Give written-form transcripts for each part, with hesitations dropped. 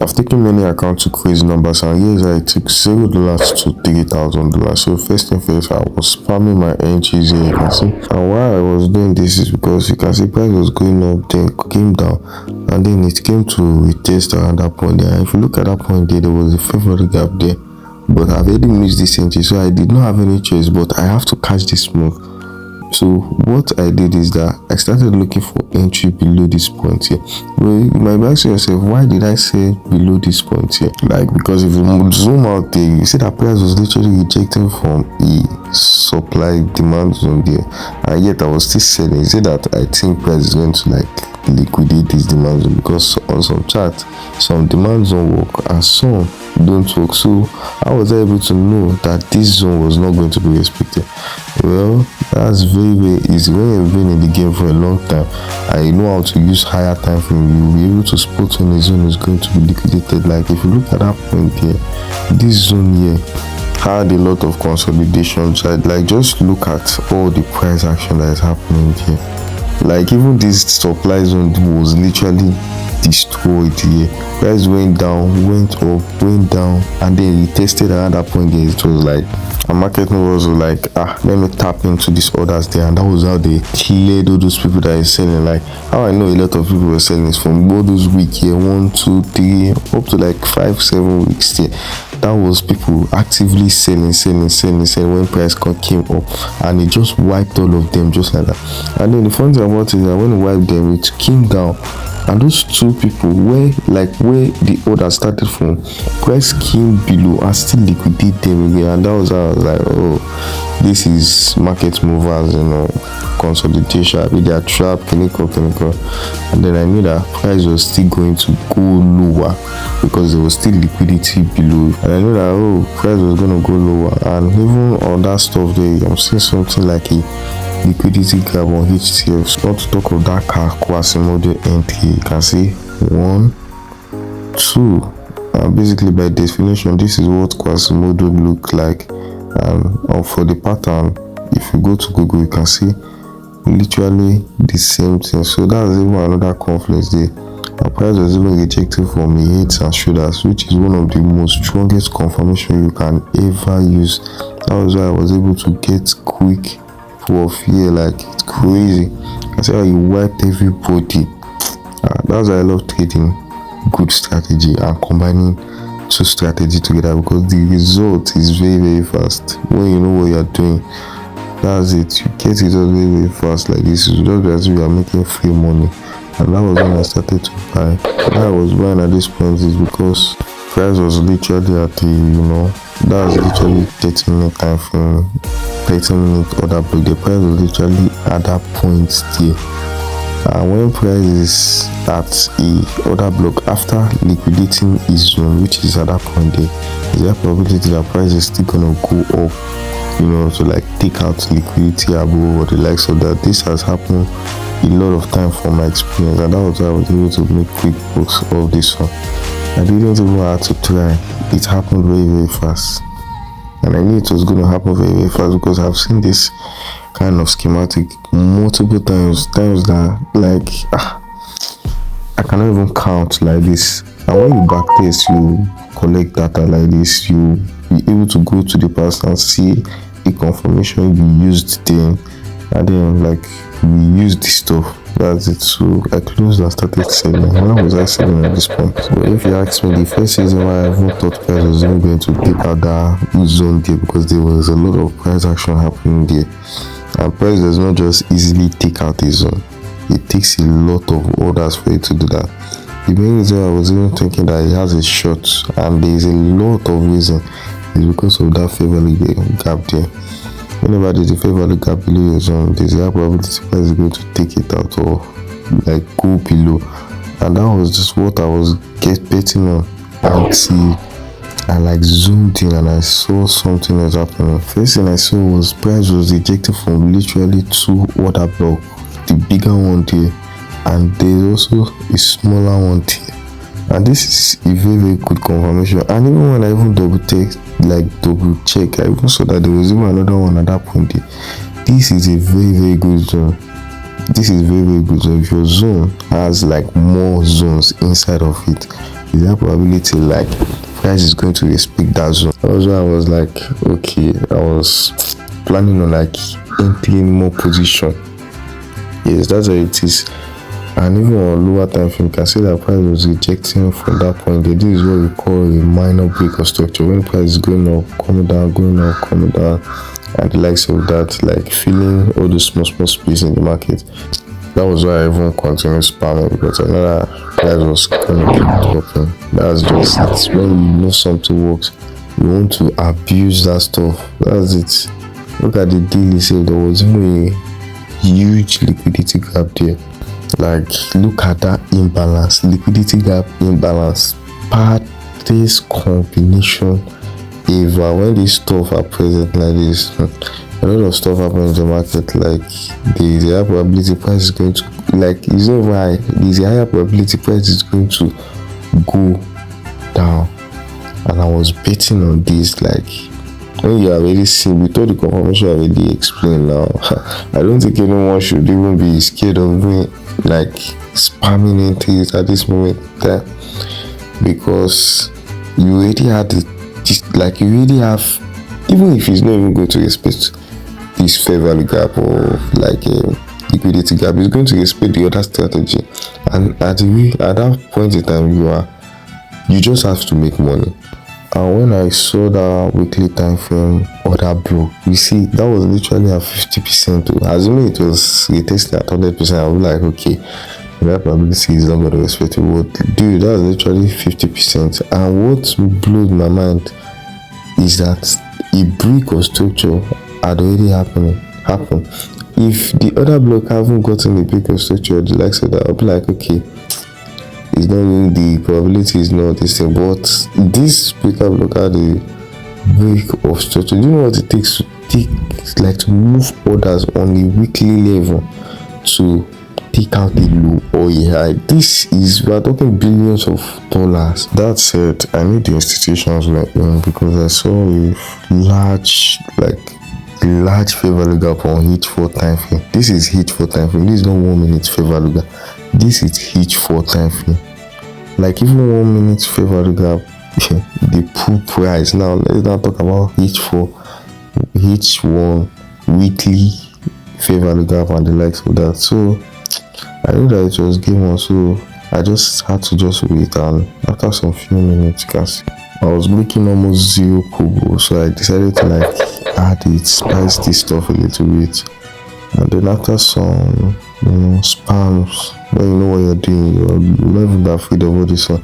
I've taken many accounts to crazy numbers, and here's how it took $0 to $3,000. So first thing first, I was spamming my entries here, you can see. And why I was doing this is because you can see price was going up, then came down, and then it came to retest around that point there. And if you look at that point there was a favorable gap there, but I've already missed this entry, so I did not have any choice, but I have to catch this move. So what I did is that I started looking for entry below this point here. Well, you might be asking yourself, why did I say below this point here? Like, because if you zoom out there, you see that price was literally rejecting from a supply demand zone there, and yet I was still selling. You see that I think price is going to like liquidate this demand zone, because on some charts some demand zone work and some don't work. So how was I able to know that this zone was not going to be respected? Well, that's very easy. When you've been in the game for a long time and you know how to use higher time frame, you'll be able to spot when the zone is going to be liquidated. Like if you look at that point here, this zone here had a lot of consolidation. Like just look at all the price action that is happening here. Like even this supply zone was literally destroyed here. Price went down, went up, went down, and then it tested around that point there. It was like a market was like, let me tap into these orders there, and that was how they cleared all those people that is selling. Like how I know a lot of people were selling is from all those weeks here, 1, 2, 3, up to like 5, 7 weeks there. That was people actively selling when price came up, and it just wiped all of them just like that. And then the fun thing about it is that when it wiped them, it came down, and those two people where the order started from, price came below and still liquidate them again. And that was how I was like, oh, this is market movers, you know, consolidation, I mean, they are trap, clinical. And then I knew that price was still going to go lower because there was still liquidity below, and I knew that, oh, price was going to go lower. And even on that stuff there, I'm seeing something like a liquidity gap on HTF. Not to talk of that Quasimodo entry. You can see 1, 2. Basically by definition, this is what Quasimodo look like. And for the pattern, if you go to Google, you can see literally the same thing. So that's even another confluence there. The price was even rejected from the heads and shoulders, which is one of the most strongest confirmation you can ever use. That was why I was able to get quick profit here, like it's crazy. I see how you wiped everybody. That's why I love trading good strategy and combining two strategy together, because the result is very fast when you know what you are doing. That's it, you get it all very fast. Like this is just as we are making free money. And that was when I started to buy. Why I was buying at this point is because price was literally at the, that's literally 30-minute time frame, 30-minute order block. The price was literally at that point there. And when price is at a order block after liquidating his zone, which is at that point there, is there a probability that price is still gonna go up, to like take out liquidity above or the likes of that. This has happened a lot of time from my experience, and that was why I was able to make quick books of this one. I didn't even have to try. It happened very fast, and I knew it was going to happen very fast because I've seen this kind of schematic multiple times that like I cannot even count like this. And when you backtest, you collect data like this, you be able to go to the past and see a confirmation you used then, and then like we used this stuff. That's it. So I closed and started selling. Why was I selling at this point? But if you ask me, the first reason why I even thought price was even going to take out that zone there, because there was a lot of price action happening there, and price does not just easily take out a zone. It takes a lot of orders for it to do that. The main reason I was even thinking that it has a short, and there is a lot of reason, is because of that favorable gap there. Whenever there's a favorable gap below your zone, there's a probability price is going to take it out or like go below. And that was just what I was betting on until I like zoomed in and I saw something was happening. First thing I saw was price was ejected from literally 2 order block, the bigger one there, and there's also a smaller one there. And this is a very good confirmation. And even when I even double check, I even saw that there was even another one at that point there. This is a very good zone. This is very good zone. If your zone has like more zones inside of it, is there probability like price is going to respect that zone? That was why I was like, okay, I was planning on like entering more position. Yes, that's how it is. And even on lower time frame, you can see that price was rejecting from that point. This is what we call a minor break of structure, when price is going up, coming down, going up, coming down, and the likes of that, like filling all the small space in the market. That was why I even continued spamming, because I know that price was going to keep dropping. That's just it. When you know something works, you want to abuse that stuff. That's it. Look at the daily sale. There was even a huge liquidity gap there. Like, look at that imbalance, liquidity gap imbalance, parties combination ever. When this stuff are present like this, a lot of stuff happens in the market. Like, the higher probability price is going to, like, it's not right, there's a higher probability price is going to go down. And I was betting on this. Like, when you already see, with all the confirmation I already explained now, I don't think anyone should even be scared of me like spamming entries at this moment there, because you already had like you already have, even if it's not even going to respect this fair value gap or like a liquidity gap, it's going to respect the other strategy. And at that point in time, you just have to make money. And when I saw that weekly time frame order block, you see, that was literally at 50%. Assuming it was retested at 100%, I was like, okay, that probability is not going to respect it. But dude, that was literally 50%. And what blew my mind is that a break of structure had already happened. If the other block haven't gotten a break of structure, the likes of that, I'll be like, okay, it's not really, the probability is not this thing. But this breaker block had a break of structure. Do you know what it takes to move orders on a weekly level to take out the low or a high? This is, we are talking billions of dollars. That said, I need the institutions like because I saw a large fair value gap on H4 time frame. This is H4 time frame. This is not 1 minute fair value gap. This is H4 time frame. Like, even 1 minute fair value gap, the pool price. Now let's not talk about H4, H1 weekly fair value gap and the likes of that. So I knew that it was game on, so I just had to just wait. And after some few minutes, you can see I was making almost 0 kobo, so I decided to like add it, spice this stuff a little bit. And then after some spams, when you know what you're doing, you're not even afraid of all this one.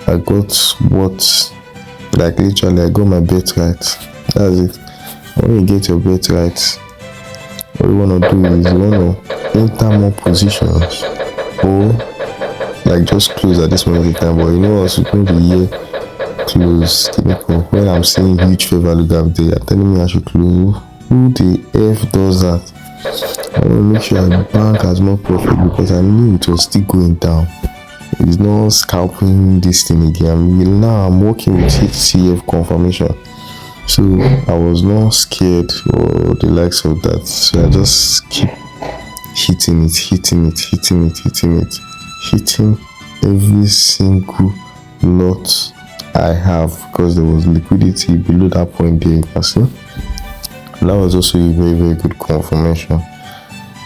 I got what, like, literally I got my bet right. That's it. When you get your bet right, what you want to do is you want to enter more positions, or like just close at this moment in time. But you know what's going to be here, close technical. When I'm seeing huge fair value gap there, you're telling me I should close. Who the F does that? I want to make sure I bank as more profit, because I knew it was still going down. It's not scalping this thing again. Now I'm working with HCF confirmation, so I was not scared or the likes of that. So I just keep hitting every single lot I have, because there was liquidity below that point there, you can see. And that was also a very good confirmation.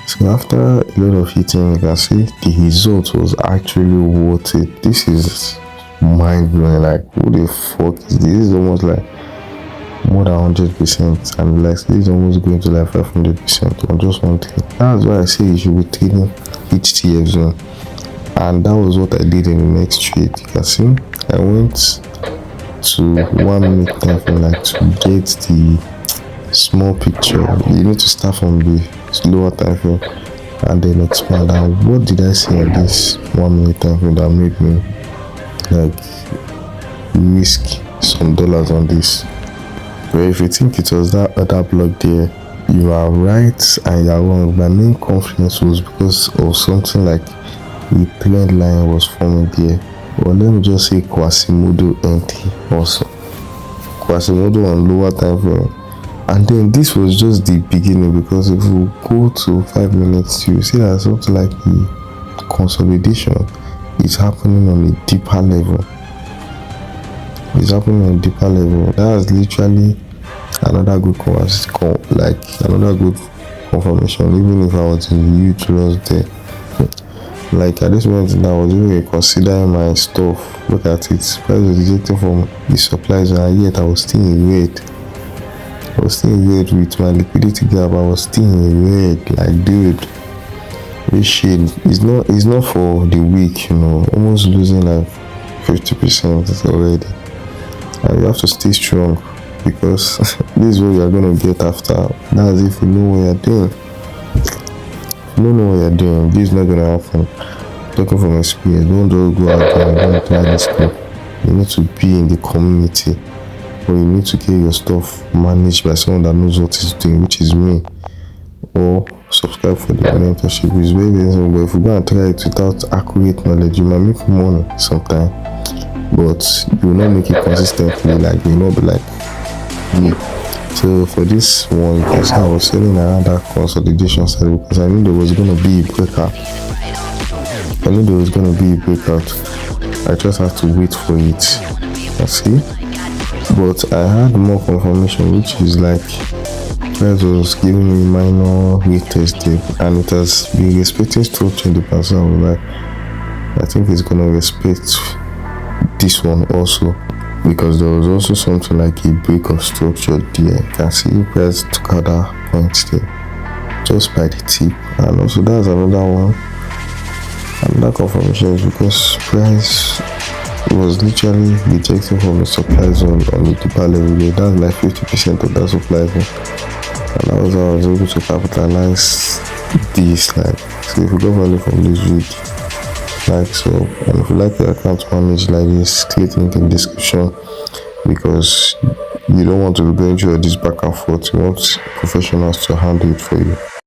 So after a lot of hitting, you can see the result was actually worth it. This is mind blowing. Like, what the fuck is this? This is almost like more than 100%, and like this is almost going to like 500% on just one thing. That's why I say you should be trading HTF zone, and that was what I did in the next trade. You can see I went to 1 minute time frame, like, to get the small picture. You need to start from the slower time frame and then expand. And what did I see on this 1 minute time frame that made me like risk some dollars on this? Well, if you think it was that other block there, you are right and you are wrong. My main confidence was because of something like the trend line was forming there. Well, let me just say Quasimodo entry also. Quasimodo on lower time frame. And then this was just the beginning, because if we go to 5 minutes, you see that something like the consolidation is happening on a deeper level. it's happening on a deeper level. That's literally another good another good confirmation. Even if I was in huge loss there, like at this moment now, I was even considering my stuff. Look at it, price was rejecting from the supplies, and yet I was still in red. I was still in red with my liquidity gap. I was still in red. Like, dude, this shit is not for the weak, you know. Almost losing like 50% already, and you have to stay strong, because this is what you're gonna get after. That's if you know what you're doing. If you don't know what you're doing, this is not gonna happen. Talking from experience, don't just go out there and don't apply this stuff. You need to be in the community, or you need to get your stuff managed by someone that knows what he's doing, which is me, or subscribe for the mentorship. It's very, very simple. But if you go and try it without accurate knowledge, you might make money sometime, but you will not make it consistently. Like, you will not be like me. So for this one, you can see I was selling around that consolidation side, because I knew there was going to be a breakout. I just had to wait for it. You see, but I had more confirmation, which is like price was giving me minor retest dip, and it has been respecting structure in the past. I was like, I think it's gonna respect this one also, because there was also something like a break of structure there. You can see price took out that point there just by the tip, and also that's another one. Another confirmation is because price was literally rejecting from the supply zone on the deeper level. That's like 50% of that supply zone, and that was how I was able to capitalize this. Like, so if you got value from this video, like so, and if you like your account managed like this, click link in the description, because you don't want to be going through all this back and forth. You want professionals to handle it for you.